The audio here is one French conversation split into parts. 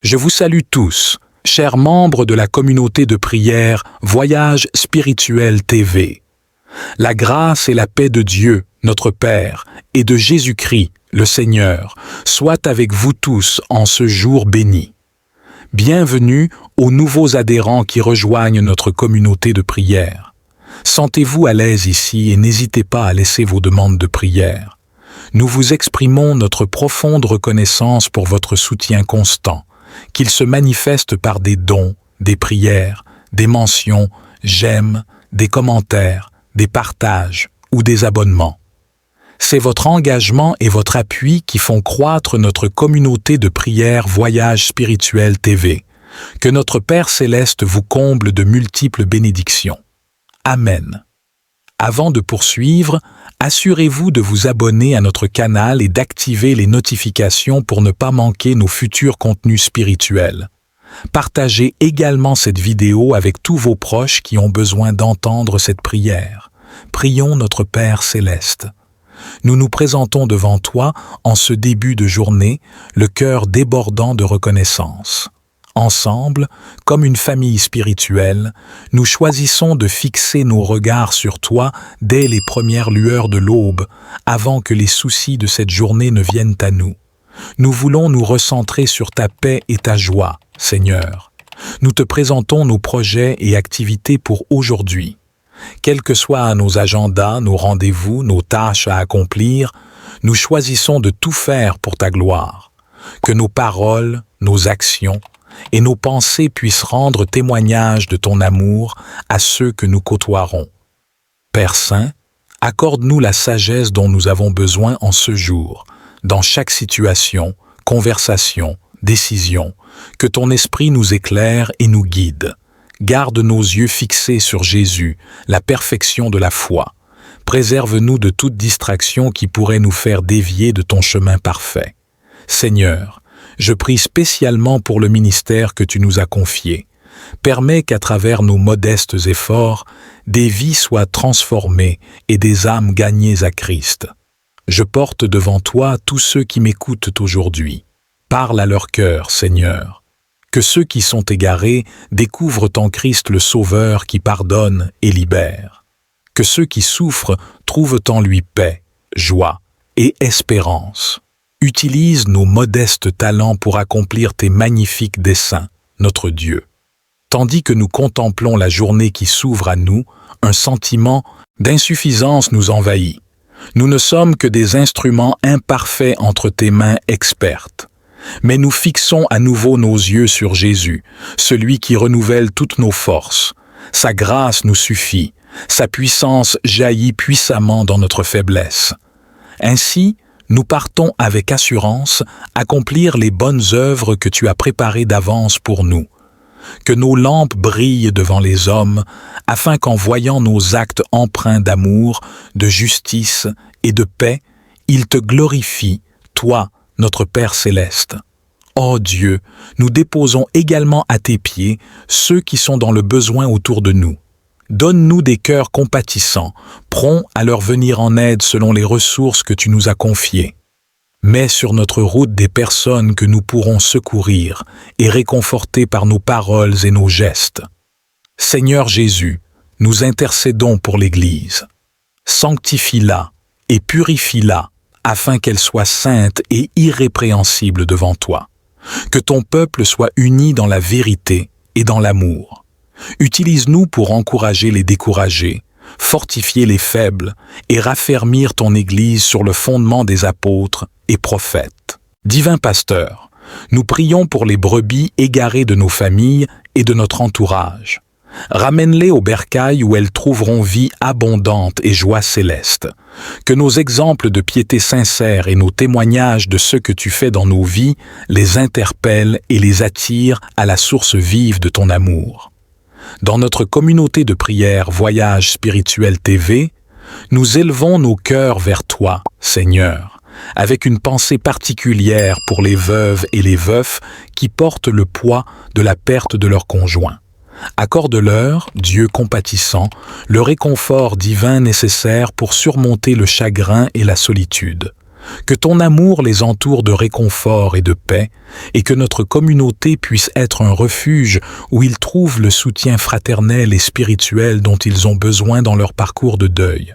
Je vous salue tous, chers membres de la communauté de prière Voyage Spirituel TV. La grâce et la paix de Dieu, notre Père, et de Jésus-Christ, le Seigneur, soient avec vous tous en ce jour béni. Bienvenue aux nouveaux adhérents qui rejoignent notre communauté de prière. Sentez-vous à l'aise ici et n'hésitez pas à laisser vos demandes de prière. Nous vous exprimons notre profonde reconnaissance pour votre soutien constant, qu'il se manifeste par des dons, des prières, des mentions, j'aime, des commentaires, des partages ou des abonnements. C'est votre engagement et votre appui qui font croître notre communauté de prière Voyage Spirituel TV. Que notre Père Céleste vous comble de multiples bénédictions. Amen. Avant de poursuivre, assurez-vous de vous abonner à notre canal et d'activer les notifications pour ne pas manquer nos futurs contenus spirituels. Partagez également cette vidéo avec tous vos proches qui ont besoin d'entendre cette prière. Prions notre Père Céleste. Nous nous présentons devant toi en ce début de journée, le cœur débordant de reconnaissance. Ensemble, comme une famille spirituelle, nous choisissons de fixer nos regards sur toi dès les premières lueurs de l'aube, avant que les soucis de cette journée ne viennent à nous. Nous voulons nous recentrer sur ta paix et ta joie, Seigneur. Nous te présentons nos projets et activités pour aujourd'hui. Quels que soient nos agendas, nos rendez-vous, nos tâches à accomplir, nous choisissons de tout faire pour ta gloire. Que nos paroles, nos actions et nos pensées puissent rendre témoignage de ton amour à ceux que nous côtoierons. Père Saint, accorde-nous la sagesse dont nous avons besoin en ce jour, dans chaque situation, conversation, décision, que ton esprit nous éclaire et nous guide. Garde nos yeux fixés sur Jésus, la perfection de la foi. Préserve-nous de toute distraction qui pourrait nous faire dévier de ton chemin parfait. Seigneur, je prie spécialement pour le ministère que tu nous as confié. Permets qu'à travers nos modestes efforts, des vies soient transformées et des âmes gagnées à Christ. Je porte devant toi tous ceux qui m'écoutent aujourd'hui. Parle à leur cœur, Seigneur. Que ceux qui sont égarés découvrent en Christ le Sauveur qui pardonne et libère. Que ceux qui souffrent trouvent en lui paix, joie et espérance. Utilise nos modestes talents pour accomplir tes magnifiques desseins, notre Dieu. Tandis que nous contemplons la journée qui s'ouvre à nous, un sentiment d'insuffisance nous envahit. Nous ne sommes que des instruments imparfaits entre tes mains expertes. Mais nous fixons à nouveau nos yeux sur Jésus, celui qui renouvelle toutes nos forces. Sa grâce nous suffit, sa puissance jaillit puissamment dans notre faiblesse. Ainsi, nous partons avec assurance accomplir les bonnes œuvres que tu as préparées d'avance pour nous. Que nos lampes brillent devant les hommes, afin qu'en voyant nos actes empreints d'amour, de justice et de paix, ils te glorifient, toi, notre Père Céleste. Ô Dieu, nous déposons également à tes pieds ceux qui sont dans le besoin autour de nous. Donne-nous des cœurs compatissants, prompts à leur venir en aide selon les ressources que tu nous as confiées. Mets sur notre route des personnes que nous pourrons secourir et réconforter par nos paroles et nos gestes. Seigneur Jésus, nous intercédons pour l'Église. Sanctifie-la et purifie-la afin qu'elle soit sainte et irrépréhensible devant toi. Que ton peuple soit uni dans la vérité et dans l'amour. Utilise-nous pour encourager les découragés, fortifier les faibles et raffermir ton Église sur le fondement des apôtres et prophètes. Divin Pasteur, nous prions pour les brebis égarées de nos familles et de notre entourage. Ramène-les au bercail où elles trouveront vie abondante et joie céleste. Que nos exemples de piété sincère et nos témoignages de ce que tu fais dans nos vies les interpellent et les attirent à la source vive de ton amour. Dans notre communauté de prière Voyage Spirituel TV, nous élevons nos cœurs vers toi, Seigneur, avec une pensée particulière pour les veuves et les veufs qui portent le poids de la perte de leur conjoint. Accorde-leur, Dieu compatissant, le réconfort divin nécessaire pour surmonter le chagrin et la solitude. Que ton amour les entoure de réconfort et de paix, et que notre communauté puisse être un refuge où ils trouvent le soutien fraternel et spirituel dont ils ont besoin dans leur parcours de deuil.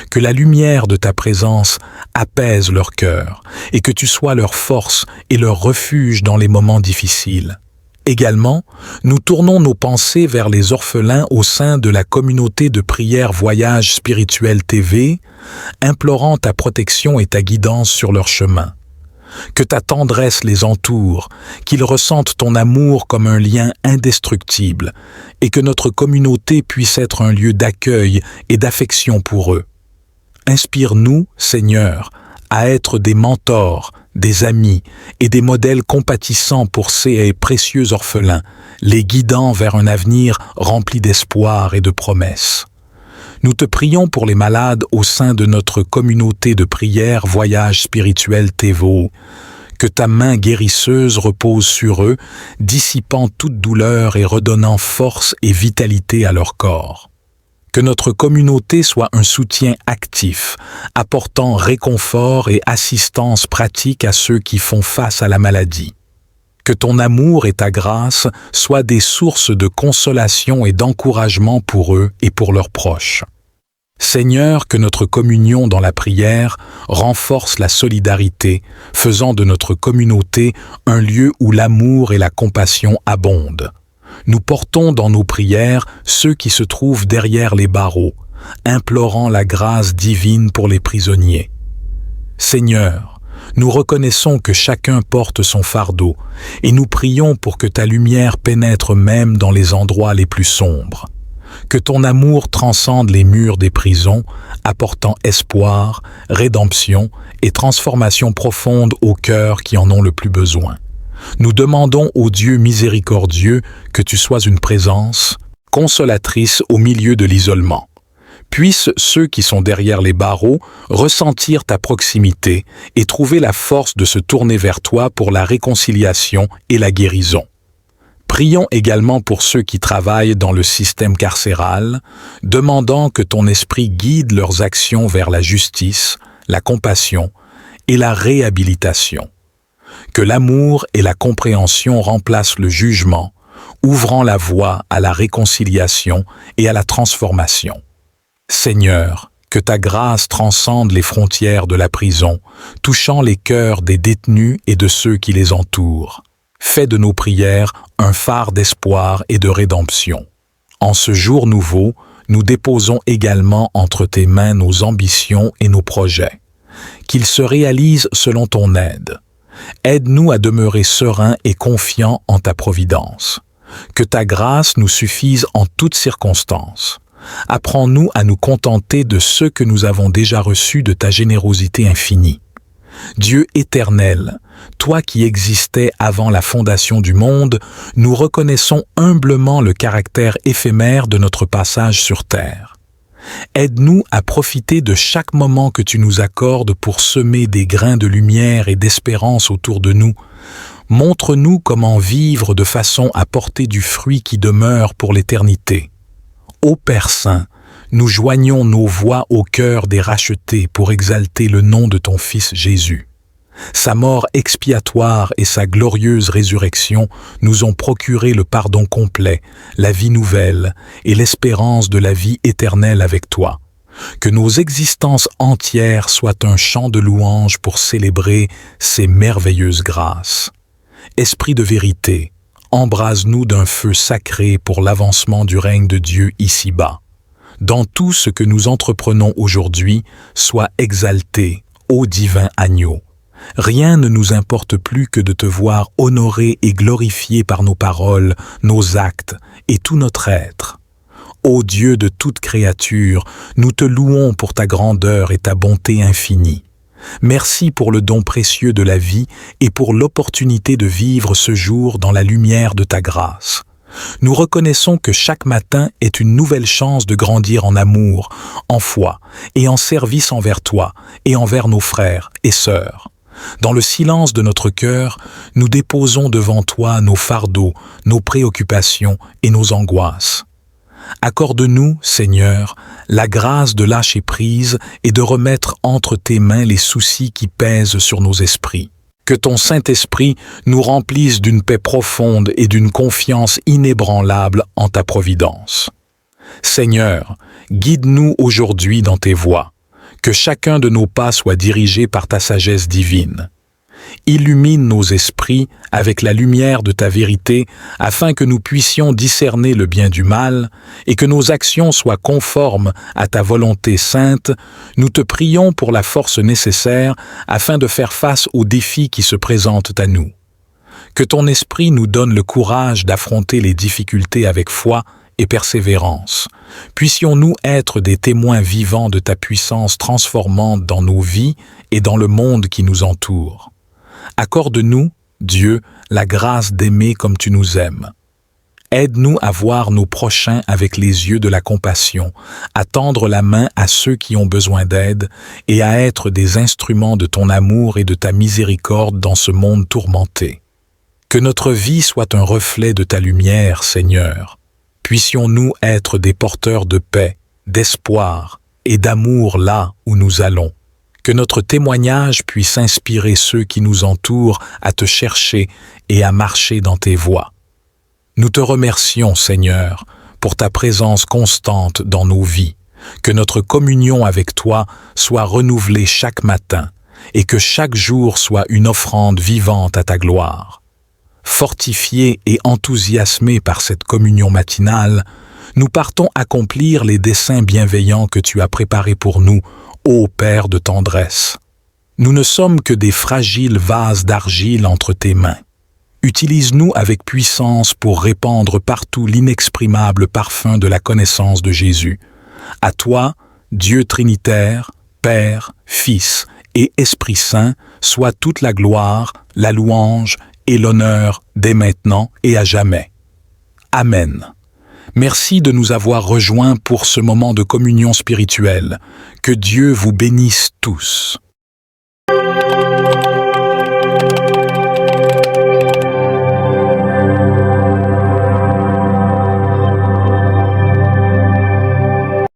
Que la lumière de ta présence apaise leur cœur, et que tu sois leur force et leur refuge dans les moments difficiles. Également, nous tournons nos pensées vers les orphelins au sein de la communauté de prière Voyage Spirituel TV, implorant ta protection et ta guidance sur leur chemin. Que ta tendresse les entoure, qu'ils ressentent ton amour comme un lien indestructible, et que notre communauté puisse être un lieu d'accueil et d'affection pour eux. Inspire-nous, Seigneur, à être des mentors, des amis et des modèles compatissants pour ces précieux orphelins, les guidant vers un avenir rempli d'espoir et de promesses. Nous te prions pour les malades au sein de notre communauté de prière Voyage Spirituel TV. Que ta main guérisseuse repose sur eux, dissipant toute douleur et redonnant force et vitalité à leur corps. Que notre communauté soit un soutien actif, apportant réconfort et assistance pratique à ceux qui font face à la maladie. Que ton amour et ta grâce soient des sources de consolation et d'encouragement pour eux et pour leurs proches. Seigneur, que notre communion dans la prière renforce la solidarité, faisant de notre communauté un lieu où l'amour et la compassion abondent. Nous portons dans nos prières ceux qui se trouvent derrière les barreaux, implorant la grâce divine pour les prisonniers. Seigneur, nous reconnaissons que chacun porte son fardeau, et nous prions pour que ta lumière pénètre même dans les endroits les plus sombres. Que ton amour transcende les murs des prisons, apportant espoir, rédemption et transformation profonde aux cœurs qui en ont le plus besoin. Nous demandons au Dieu miséricordieux que tu sois une présence consolatrice au milieu de l'isolement. Puissent ceux qui sont derrière les barreaux ressentir ta proximité et trouver la force de se tourner vers toi pour la réconciliation et la guérison. Prions également pour ceux qui travaillent dans le système carcéral, demandant que ton esprit guide leurs actions vers la justice, la compassion et la réhabilitation. Que l'amour et la compréhension remplacent le jugement, ouvrant la voie à la réconciliation et à la transformation. Seigneur, que ta grâce transcende les frontières de la prison, touchant les cœurs des détenus et de ceux qui les entourent. Fais de nos prières un phare d'espoir et de rédemption. En ce jour nouveau, nous déposons également entre tes mains nos ambitions et nos projets. Qu'ils se réalisent selon ton aide. Aide-nous à demeurer sereins et confiants en ta providence. Que ta grâce nous suffise en toutes circonstances. Apprends-nous à nous contenter de ce que nous avons déjà reçu de ta générosité infinie. Dieu éternel, toi qui existais avant la fondation du monde, nous reconnaissons humblement le caractère éphémère de notre passage sur terre. Aide-nous à profiter de chaque moment que tu nous accordes pour semer des grains de lumière et d'espérance autour de nous. Montre-nous comment vivre de façon à porter du fruit qui demeure pour l'éternité. Ô Père Saint, nous joignons nos voix au cœur des rachetés pour exalter le nom de ton Fils Jésus. Sa mort expiatoire et sa glorieuse résurrection nous ont procuré le pardon complet, la vie nouvelle et l'espérance de la vie éternelle avec toi. Que nos existences entières soient un chant de louange pour célébrer ces merveilleuses grâces. Esprit de vérité, embrase-nous d'un feu sacré pour l'avancement du règne de Dieu ici-bas. Dans tout ce que nous entreprenons aujourd'hui, sois exalté, ô divin agneau. Rien ne nous importe plus que de te voir honoré et glorifié par nos paroles, nos actes et tout notre être. Ô Dieu de toute créature, nous te louons pour ta grandeur et ta bonté infinie. Merci pour le don précieux de la vie et pour l'opportunité de vivre ce jour dans la lumière de ta grâce. Nous reconnaissons que chaque matin est une nouvelle chance de grandir en amour, en foi et en service envers toi et envers nos frères et sœurs. Dans le silence de notre cœur, nous déposons devant toi nos fardeaux, nos préoccupations et nos angoisses. Accorde-nous, Seigneur, la grâce de lâcher prise et de remettre entre tes mains les soucis qui pèsent sur nos esprits. Que ton Saint-Esprit nous remplisse d'une paix profonde et d'une confiance inébranlable en ta providence. Seigneur, guide-nous aujourd'hui dans tes voies. Que chacun de nos pas soit dirigé par ta sagesse divine. Illumine nos esprits avec la lumière de ta vérité afin que nous puissions discerner le bien du mal et que nos actions soient conformes à ta volonté sainte. Nous te prions pour la force nécessaire afin de faire face aux défis qui se présentent à nous. Que ton esprit nous donne le courage d'affronter les difficultés avec foi et persévérance. Puissions-nous être des témoins vivants de ta puissance transformante dans nos vies et dans le monde qui nous entoure. Accorde-nous, Dieu, la grâce d'aimer comme tu nous aimes. Aide-nous à voir nos prochains avec les yeux de la compassion, à tendre la main à ceux qui ont besoin d'aide et à être des instruments de ton amour et de ta miséricorde dans ce monde tourmenté. Que notre vie soit un reflet de ta lumière, Seigneur. Puissions-nous être des porteurs de paix, d'espoir et d'amour là où nous allons. Que notre témoignage puisse inspirer ceux qui nous entourent à te chercher et à marcher dans tes voies. Nous te remercions, Seigneur, pour ta présence constante dans nos vies. Que notre communion avec toi soit renouvelée chaque matin et que chaque jour soit une offrande vivante à ta gloire. Fortifiés et enthousiasmés par cette communion matinale, nous partons accomplir les desseins bienveillants que tu as préparés pour nous, ô Père de tendresse. Nous ne sommes que des fragiles vases d'argile entre tes mains. Utilise-nous avec puissance pour répandre partout l'inexprimable parfum de la connaissance de Jésus. À toi, Dieu Trinitaire, Père, Fils et Esprit Saint, soit toute la gloire, la louange et l'honneur dès maintenant et à jamais. Amen. Merci de nous avoir rejoints pour ce moment de communion spirituelle. Que Dieu vous bénisse tous.